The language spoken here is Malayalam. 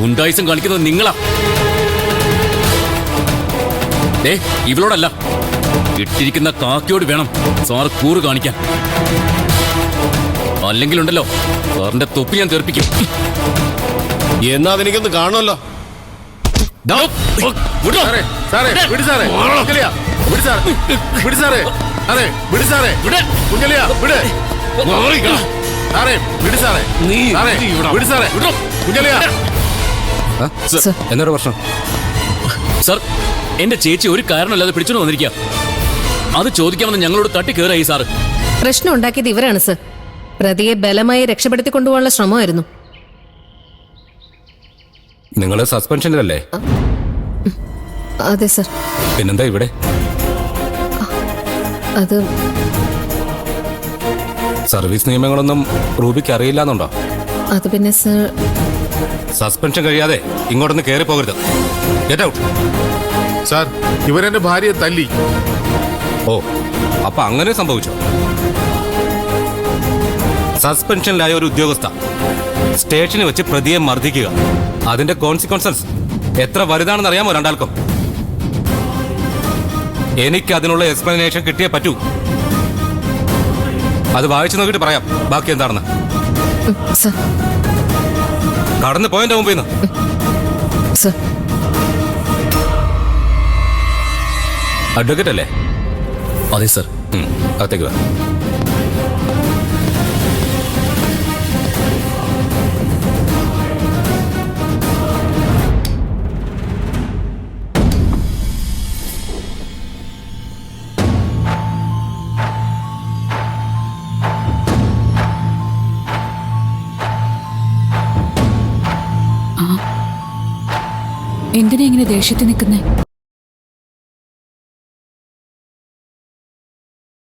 ഗുണ്ടായിസം കാണിക്കുന്നത് നിങ്ങളാ. ഇവളോടല്ല, ഇട്ടിരിക്കുന്ന കാക്കയോട് വേണം സാർ കൂറ് കാണിക്കാൻ. അല്ലെങ്കിലുണ്ടല്ലോ സാറിന്റെ തൊപ്പി ഞാൻ തെറിപ്പിക്കും. എന്നാ അതെനിക്കൊന്ന് കാണുമല്ലോ. എന്നൊരു പ്രശ്നം സാർ, എന്റെ ചേച്ചി ഒരു കാരണമല്ലാതെ പിടിച്ചോണ്ട് വന്നിരിക്കുക. അത് ചോദിക്കാമെന്ന് ഞങ്ങളോട് തട്ടി കയറായി സാറ്. പ്രശ്നം ഉണ്ടാക്കിയത് ഇവരാണ് സർ. പ്രതിയെ ബലമായി രക്ഷപ്പെടുത്തി കൊണ്ടുപോകാനുള്ള ശ്രമമായിരുന്നു. നിങ്ങൾ സസ്പെൻഷനിലല്ലേ? അതെ സർ. പിന്നെന്താ ഇവിടെ? അത് സർവീസ് നിയമങ്ങളൊന്നും റൂബിക്ക് അറിയില്ലാന്നുണ്ടോ? അത് പിന്നെ സർ, സസ്പെൻഷൻ കഴിയാതെ ഇങ്ങോട്ടൊന്ന് കയറി പോകരുത്. Get out. സാർ, ഇവരെന്റെ ഭാര്യയെ തല്ലി. ഓ, അപ്പൊ അങ്ങനെ സംഭവിച്ചോ? സസ്പെൻഷനിലായ ഒരു ഉദ്യോഗസ്ഥ സ്റ്റേഷനിൽ വെച്ച് പ്രതിയെ മർദ്ദിക്കുക, അതിന്റെ കോൺസിക്വൻസസ് എത്ര വലുതാണെന്ന് അറിയാമോ രണ്ടാൾക്കും? എനിക്ക് അതിനുള്ള എക്സ്പ്ലനേഷൻ കിട്ടിയേ പറ്റൂ. അത് വായിച്ചു നോക്കിയിട്ട് പറയാം ബാക്കി എന്താണെന്ന്. സർ. കടന്നു പോയതിന്റെ മുമ്പിൽ നിന്ന്. സർ. അഡ്വക്കേറ്റ് അല്ലേ? അതെ സർ. അകത്തേക്ക് വാ. എന്തിനാ ഇങ്ങനെ ദേഷ്യത്തിൽ നിൽക്കുന്നേ?